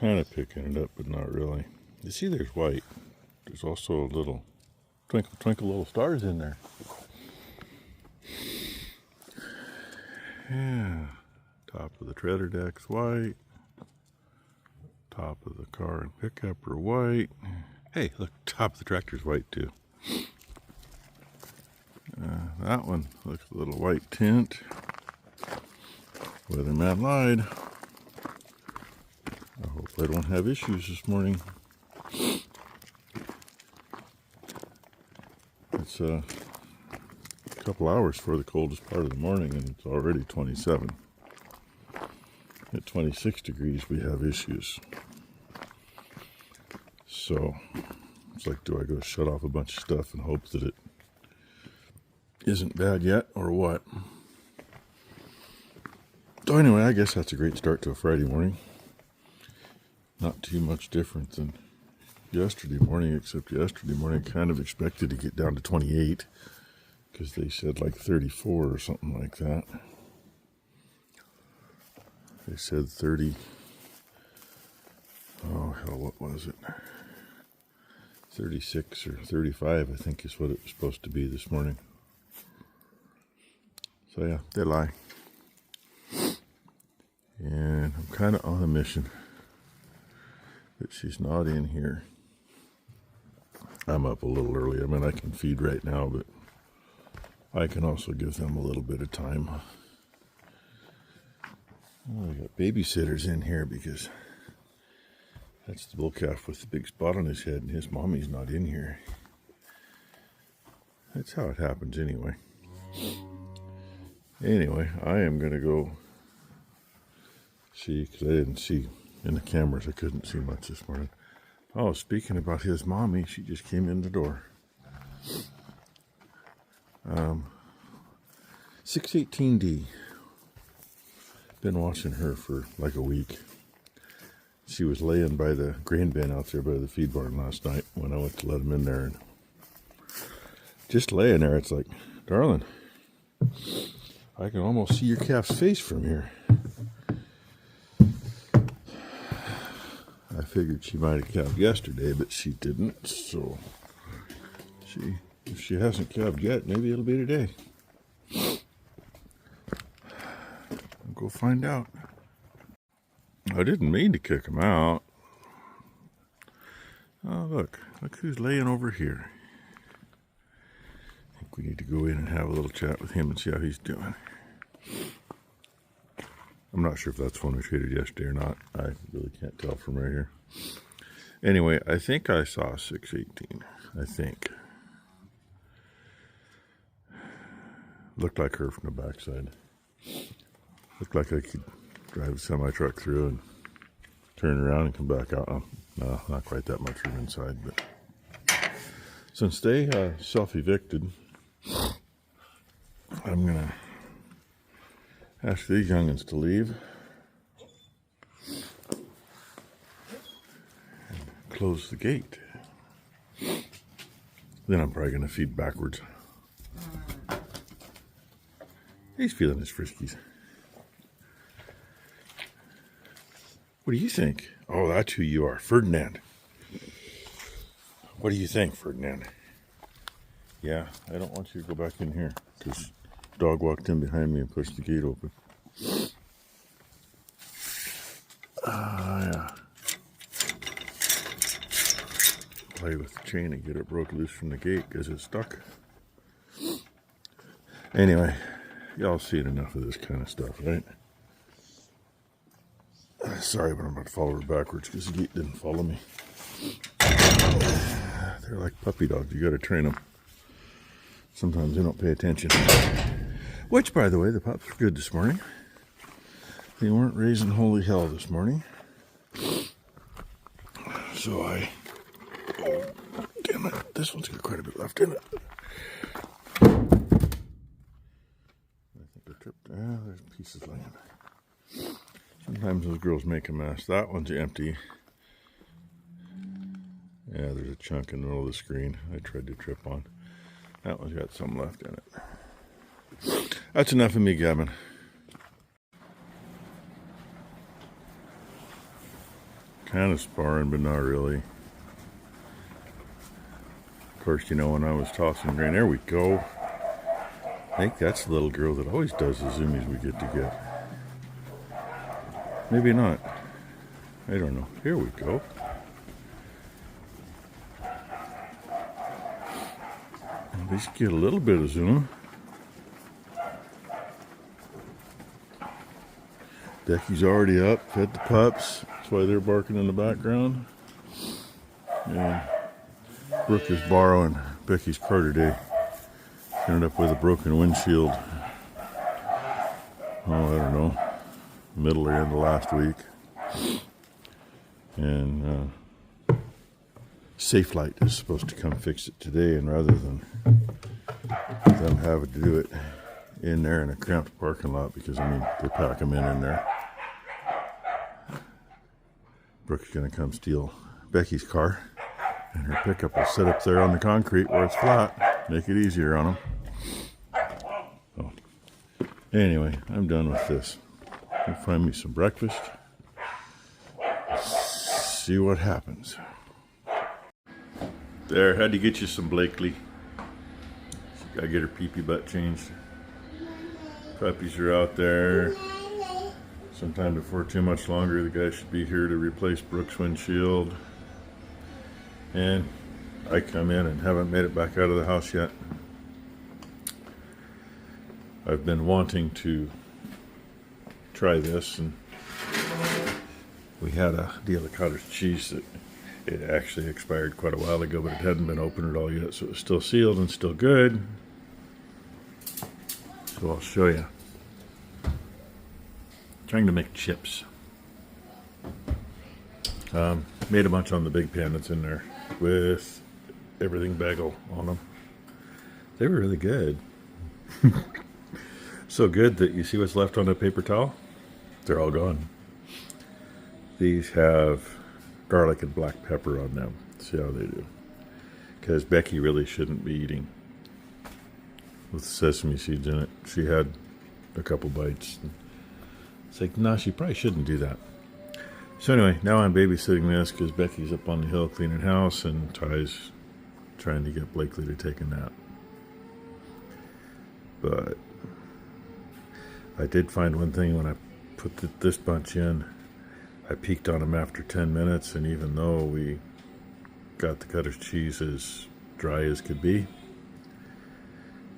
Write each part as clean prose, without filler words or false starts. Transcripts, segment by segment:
kind of picking it up, but not really. You see there's white. There's also a little twinkle, twinkle little stars in there. Yeah. Top of the trailer deck's white. Top of the car and pickup are white. Hey, look, top of the tractor's white too. That one looks a little white tint. Weatherman lied. I hope I don't have issues this morning. It's a couple hours for the coldest part of the morning, and it's already 27. At 26 degrees, we have issues. So, it's like, do I go shut off a bunch of stuff and hope that it isn't bad yet, or what? So anyway, I guess that's a great start to a Friday morning. Not too much different than yesterday morning, except yesterday morning I kind of expected to get down to 28, because they said like 34 or something like that. They said 30. Oh hell, what was it? 36 or 35, I think, is what it was supposed to be this morning. So yeah, they lie. And I'm kind of on a mission. But she's not in here. I'm up a little early. I mean, I can feed right now, but I can also give them a little bit of time. Oh, I got babysitters in here because that's the bull calf with the big spot on his head, and his mommy's not in here. That's how it happens anyway. Anyway, I am going to go see, because I didn't see in the cameras, I couldn't see much this morning. Oh, speaking about his mommy, she just came in the door. 618D. Been watching her for like a week. She was laying by the grain bin out there by the feed barn last night when I went to let him in there. And just laying there, it's like, darling, I can almost see your calf's face from here. I figured she might have calved yesterday, but she didn't. So if she hasn't calved yet, maybe it'll be today. I'll go find out. I didn't mean to kick him out. Oh, look who's laying over here. I think we need to go in and have a little chat with him and see how he's doing. I'm not sure if that's one we traded yesterday or not. I really can't tell from right here. Anyway, I think I saw 618. I think. Looked like her from the backside. Looked like I could drive a semi-truck through and turn around and come back out. Oh, no, not quite that much from inside, but since they self-evicted, I'm gonna ask these youngins to leave and close the gate. Then I'm probably gonna feed backwards. He's feeling his friskies. What do you think? Oh, that's who you are, Ferdinand. What do you think, Ferdinand? Yeah, I don't want you to go back in here because dog walked in behind me and pushed the gate open. Yeah. Play with the chain and get it broke loose from the gate because it's stuck. Anyway, y'all seen enough of this kind of stuff, right? Sorry, but I'm about to follow her backwards because the gate didn't follow me. They're like puppy dogs. You got to train them. Sometimes they don't pay attention. Which, by the way, the pups were good this morning. They weren't raising holy hell this morning. So oh, damn it. This one's got quite a bit left in it. I think I tripped. There's pieces laying. Sometimes those girls make a mess. That one's empty. Yeah, there's a chunk in the middle of the screen I tried to trip on. That one's got some left in it. That's enough of me gabbing. kind of sparring, but not really. Of course, you know, when I was tossing grain, there we go. I think that's the little girl that always does the zoomies we get to get. Maybe not. I don't know. Here we go. At least get a little bit of zoom. Becky's already up, fed the pups. That's why they're barking in the background. And Brooke is borrowing Becky's car today. Ended up with a broken windshield. Oh, I don't know. Middle or end of last week. And Safe Light is supposed to come fix it today, and rather than them having to do it in there in a cramped parking lot, because I mean they pack them in there, Brooke's gonna come steal Becky's car, and her pickup will sit up there on the concrete where it's flat, make it easier on them. So anyway, I'm done with this. I'll find me some breakfast. See what happens. There, had to get you some Blakely. She gotta get her pee-pee butt changed. Puppies are out there. Sometime before too much longer, the guy should be here to replace Brooke's windshield. And I come in and haven't made it back out of the house yet. I've been wanting to try this, and we had a deal of cottage cheese that it actually expired quite a while ago, but it hadn't been opened at all yet, so it was still sealed and still good. So I'll show you. Trying to make chips. Made a bunch on the big pan that's in there with everything bagel on them. They were really good. So good that you see what's left on a paper towel? They're all gone. These have garlic and black pepper on them. See how they do. Because Becky really shouldn't be eating with sesame seeds in it. She had a couple bites. It's like, no, she probably shouldn't do that. So anyway, now I'm babysitting this because Becky's up on the hill cleaning house and Ty's trying to get Blakely to take a nap. But I did find one thing when I put this bunch in. I peeked on them after 10 minutes, and even though we got the cottage cheese as dry as could be,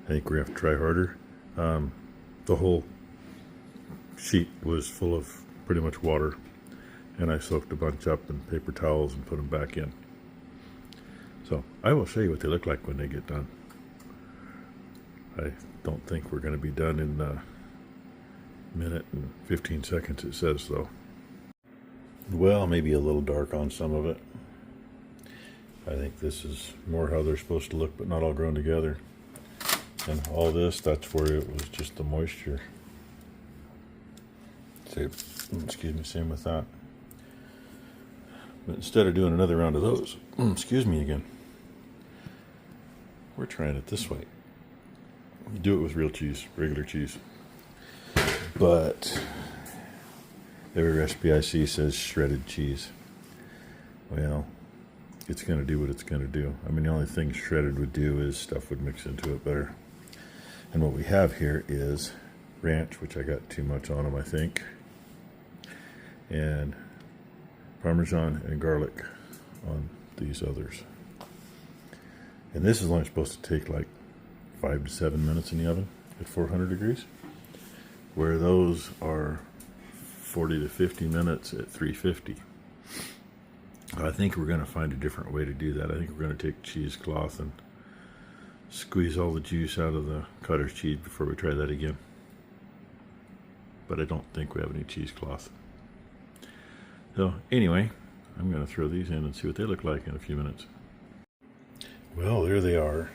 I think we have to try harder. The whole sheet was full of pretty much water, and I soaked a bunch up in paper towels and put them back in. So I will show you what they look like when they get done. I don't think we're going to be done in a minute and 15 seconds, it says, though. Well, maybe a little dark on some of it. I think this is more how they're supposed to look, but not all grown together. And all this, that's where it was just the moisture. Excuse me, same with that. But instead of doing another round of those, excuse me again, we're trying it this way. You do it with real cheese, regular cheese. But every recipe I see says shredded cheese. Well, it's going to do what it's going to do. I mean, the only thing shredded would do is stuff would mix into it better. And what we have here is ranch, which I got too much on them, I think, and Parmesan and garlic on these others. And this is only supposed to take like 5 to 7 minutes in the oven at 400 degrees, where those are 40 to 50 minutes at 350. I think we're going to find a different way to do that. I think we're going to take cheesecloth and squeeze all the juice out of the cottage cheese before we try that again. But I don't think we have any cheesecloth. So anyway, I'm going to throw these in and see what they look like in a few minutes. Well, there they are.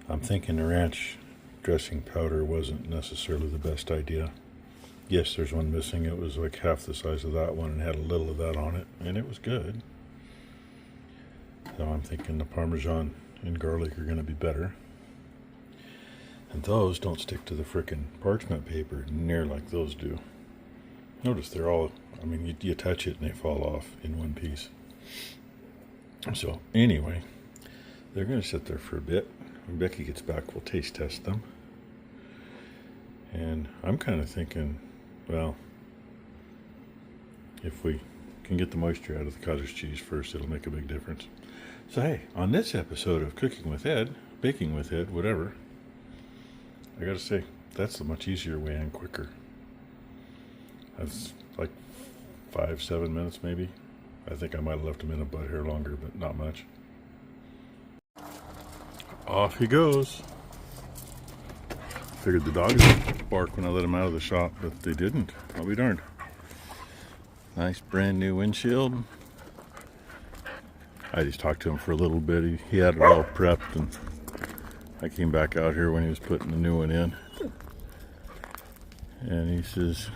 I'm thinking the ranch dressing powder wasn't necessarily the best idea. Yes, there's one missing. It was like half the size of that one and had a little of that on it, and it was good. So I'm thinking the Parmesan and garlic are going to be better. And those don't stick to the frickin' parchment paper near like those do. Notice they're all, I mean, you touch it and they fall off in one piece. So anyway, they're going to sit there for a bit. When Becky gets back, we'll taste test them. And I'm kind of thinking, well, if we can get the moisture out of the cottage cheese first, it'll make a big difference. So hey, on this episode of Cooking with Ed, Baking with Ed, whatever, I gotta say, that's the much easier way and quicker. That's like 5-7 minutes maybe. I think I might have left him in a butt hair longer, but not much. Off he goes. Figured the dogs would bark when I let him out of the shop, but they didn't. I'll be darned. Nice brand new windshield. I just talked to him for a little bit. He had it all prepped, and I came back out here when he was putting the new one in. And he says,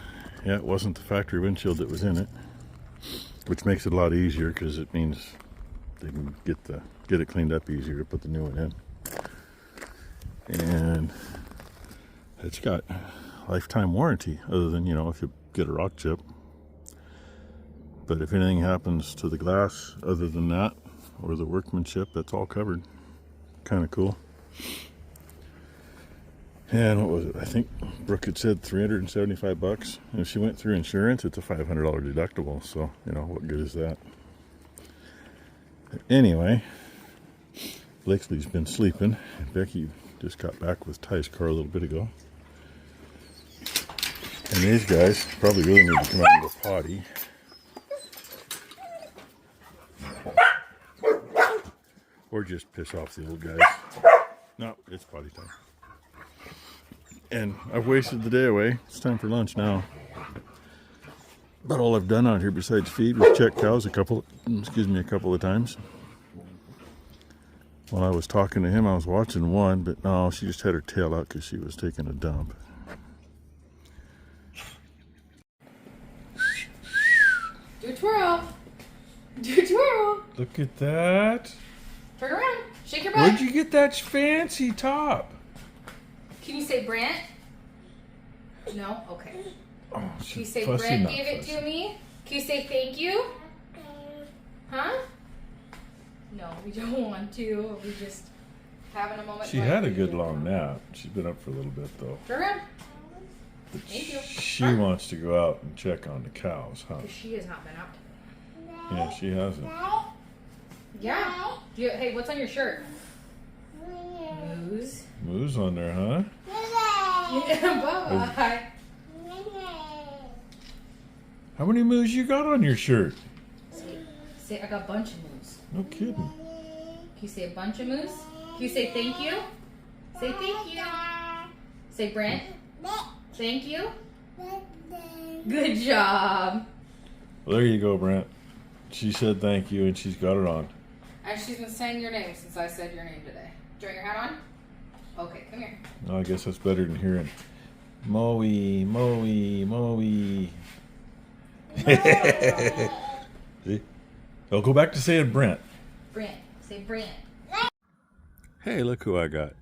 yeah, it wasn't the factory windshield that was in it, which makes it a lot easier because it means they can get it cleaned up easier to put the new one in. And it's got lifetime warranty, other than, if you get a rock chip. But if anything happens to the glass other than that, or the workmanship, that's all covered. Kind of cool. And what was it? I think Brooke had said $375. And if she went through insurance, it's a $500 deductible. So, what good is that? Anyway, Blakely's been sleeping. Becky just got back with Ty's car a little bit ago. And these guys probably really need to come out and go potty. Or just piss off the old guys. No, it's potty time. And I've wasted the day away. It's time for lunch now. About all I've done out here besides feed was check cows a couple of times. While I was talking to him, I was watching one, but no, she just had her tail out because she was taking a dump. Do a twirl. Do a twirl. Look at that. Turn around. Shake your butt. Where'd you get that fancy top? Can you say Brant? No? Okay. Oh, Can you say Brant gave it to me? Can you say thank you? Huh? No, we don't want to. We just having a moment. She had a good long nap. She's been up for a little bit though. Turn around. But Thank you. She wants to go out and check on the cows, huh? Because she has not been out. Yeah, she hasn't. Yeah. Hey, what's on your shirt? Moose. Moose on there, huh? Yeah, bye-bye. How many moose you got on your shirt? Say, I got a bunch of moose. No kidding. Can you say a bunch of moose? Can you say thank you? Say thank you. Say Brent. Thank you. Good job. Well, there you go, Brent. She said thank you, and she's got it on. And she's been saying your name since I said your name today. Do you want your hat on? Okay, come here. Well, I guess that's better than hearing Moe, Moe, Moe. See? I'll go back to saying Brent. Brent. Say Brent. Hey, look who I got.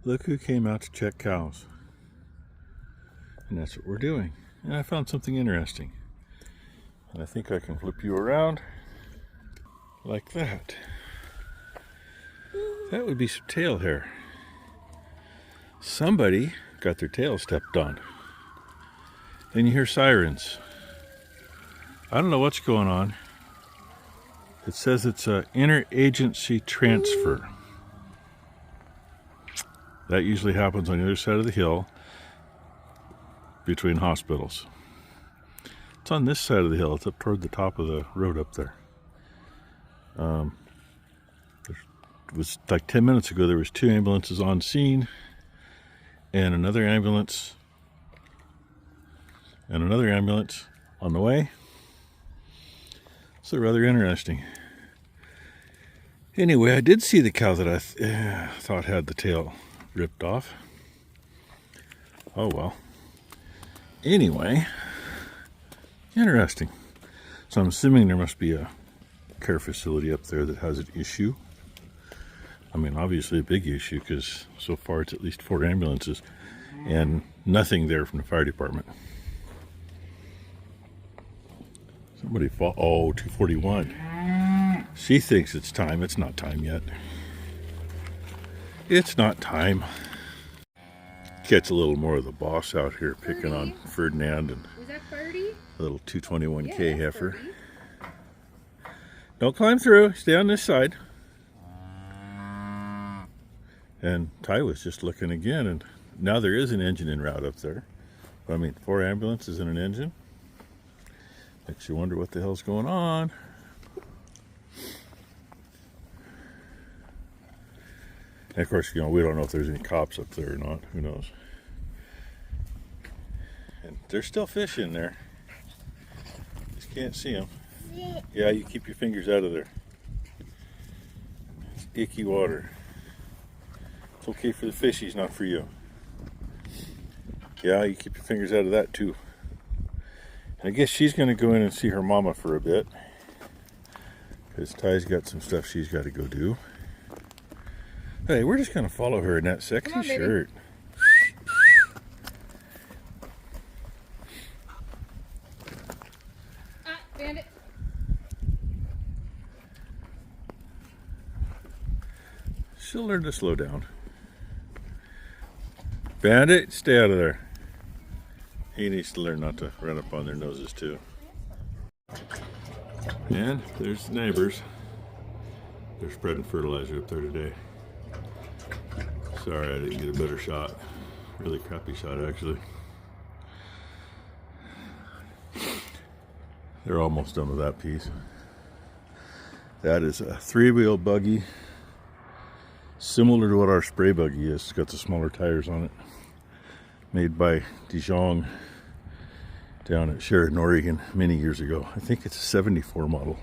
Look who came out to check cows. And that's what we're doing. And I found something interesting. And I think I can flip you around like that. That would be some tail hair. Somebody got their tail stepped on. Then you hear sirens. I don't know what's going on. It says it's an interagency transfer. That usually happens on the other side of the hill between hospitals. It's on this side of the hill. It's up toward the top of the road up there. It was like 10 minutes ago, there was 2 ambulances on scene and another ambulance on the way. So rather interesting. Anyway, I did see the cow that I thought had the tail ripped off. Oh well. Anyway, interesting. So I'm assuming there must be a care facility up there that has an issue. I mean, obviously a big issue because so far it's at least 4 ambulances and nothing there from the fire department. Somebody fall. Oh, 2:41. She thinks it's time. It's not time yet. It's not time. Catch a little more of the boss out here picking on Ferdinand and Was that Birdie? a little 221K Yeah, heifer. Birdie. Don't climb through. Stay on this side. And Ty was just looking again, and now there is an engine en route up there. I mean, 4 ambulances and an engine. Makes you wonder what the hell's going on. And of course, you know, we don't know if there's any cops up there or not. Who knows? And there's still fish in there. Just can't see them. Yeah, you keep your fingers out of there. It's icky water. It's okay for the fishies, not for you. Yeah, you keep your fingers out of that too. And I guess she's going to go in and see her mama for a bit, because Ty's got some stuff she's got to go do. Hey, we're just going to follow her in that sexy shirt. Bandit. She'll learn to slow down. Bandit, stay out of there. He needs to learn not to run up on their noses too. And there's the neighbors. They're spreading fertilizer up there today. Sorry I didn't get a better shot. Really crappy shot actually. They're almost done with that piece. That is a 3-wheel buggy, similar to what our spray buggy is. It's got the smaller tires on it. Made by Dijon down at Sheridan, Oregon many years ago. I think it's a 74 model.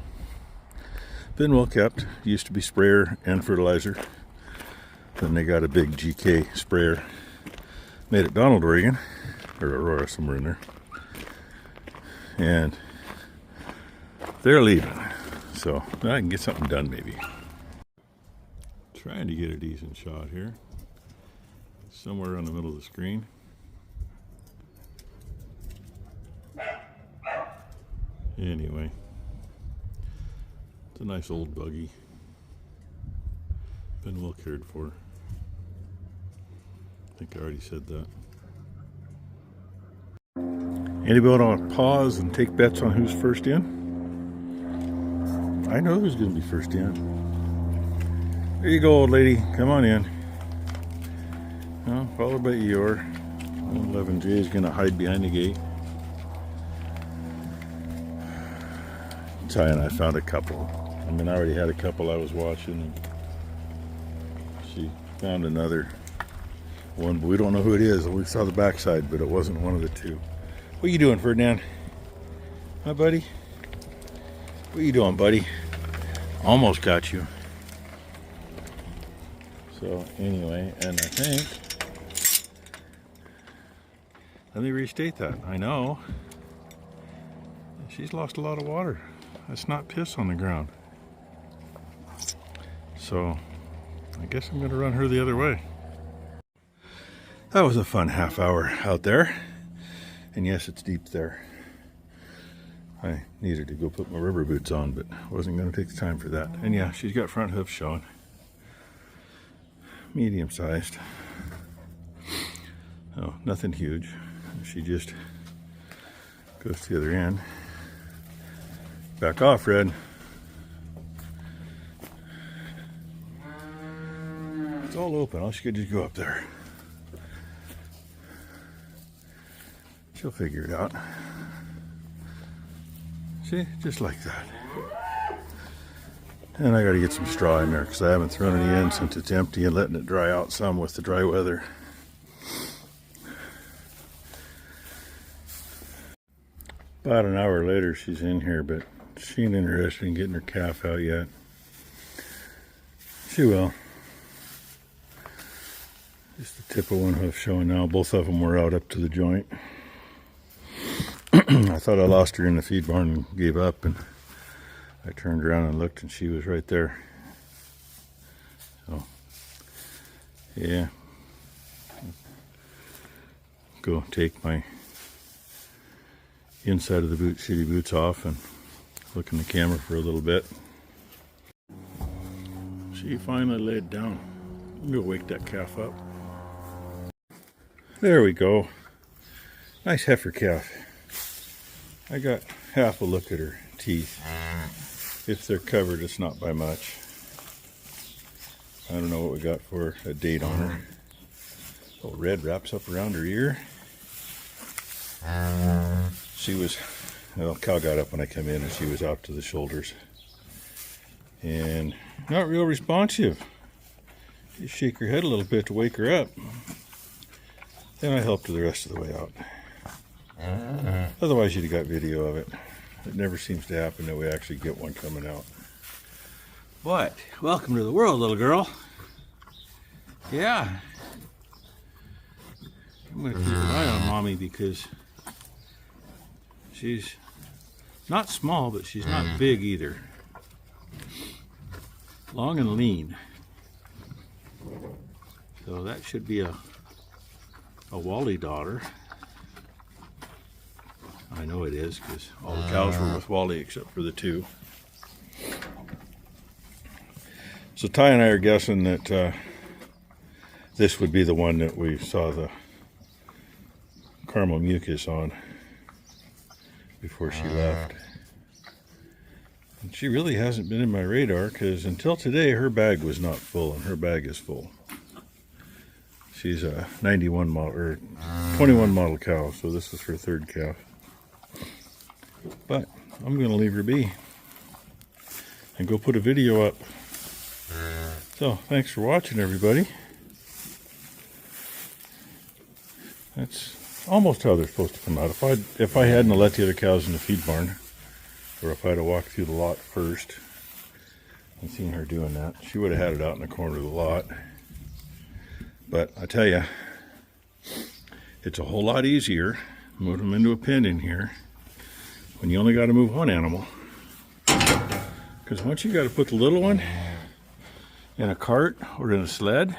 Been well kept. Used to be sprayer and fertilizer. Then they got a big GK sprayer made at Donald, Oregon, or Aurora, somewhere in there. And they're leaving. So I can get something done maybe. Trying to get a decent shot here. Somewhere around the middle of the screen. Anyway, it's a nice old buggy. Been well cared for. I think I already said that. Anybody want to pause and take bets on who's first in? I know who's going to be first in. There you go, old lady. Come on in. Oh, followed by Eeyore. 11J is going to hide behind the gate. Ty and I found a couple. I mean, I already had a couple I was watching. And she found another one, but we don't know who it is. We saw the backside, but it wasn't one of the two. What are you doing, Ferdinand? Hi, buddy. What are you doing, buddy? Almost got you. So anyway, and I think, let me restate that. I know she's lost a lot of water. That's not piss on the ground. So I guess I'm going to run her the other way. That was a fun half hour out there. And yes, it's deep there. I needed to go put my rubber boots on, but I wasn't going to take the time for that. And yeah, she's got front hoofs showing. Medium sized. Oh, nothing huge. She just goes to the other end. Back off, Red. It's all open. All she could just go up there. She'll figure it out. See, just like that. And I got to get some straw in there because I haven't thrown any in since it's empty and letting it dry out some with the dry weather. About an hour later, she's in here, but she ain't interested in getting her calf out yet. She will. Just the tip of one hoof showing now. Both of them were out up to the joint. I thought I lost her in the feed barn and gave up, and I turned around and looked and she was right there. So, yeah. Go take my inside of the shitty boots off and Look in the camera for a little bit. She finally laid down. I'm gonna wake that calf up. There we go. Nice heifer calf. I got half a look at her teeth. If they're covered, it's not by much. I don't know what we got for a date on her. Little red wraps up around her ear. She was, well, Cal got up when I come in and she was out to the shoulders. And not real responsive. You shake her head a little bit to wake her up. Then I helped her the rest of the way out. Otherwise you'd have got video of it. It never seems to happen that we actually get one coming out. What? Welcome to the world, little girl. Yeah. I'm going to keep an eye on Mommy because she's not small, but she's not big either. Long and lean. So that should be a Wally daughter. I know it is because all the cows were with Wally except for the two. So Ty and I are guessing that this would be the one that we saw the caramel mucus on before she left. And she really hasn't been in my radar because until today her bag was not full, and her bag is full. She's a 91 model or 21 model cow, so this is her third calf. But I'm going to leave her be and go put a video up. So thanks for watching, everybody. That's almost how they're supposed to come out. If I hadn't let the other cows in the feed barn, or if I'd have walked through the lot first and seen her doing that, she would have had it out in the corner of the lot. But I tell you, it's a whole lot easier moving them into a pen in here when you only got to move one animal. Because once you got to put the little one in a cart or in a sled,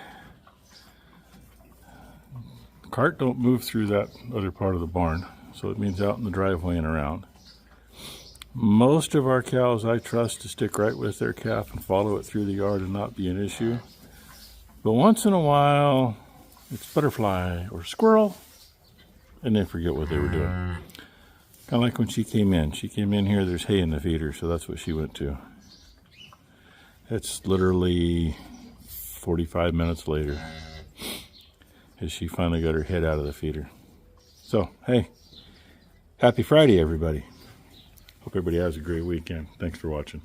the cart don't move through that other part of the barn, so it means out in the driveway and around. Most of our cows I trust to stick right with their calf and follow it through the yard and not be an issue. But once in a while, it's butterfly or squirrel, and they forget what they were doing. Kind of like when she came in. She came in here, there's hay in the feeder, so that's what she went to. It's literally 45 minutes later as she finally got her head out of the feeder. So, hey, happy Friday, everybody. Hope everybody has a great weekend. Thanks for watching.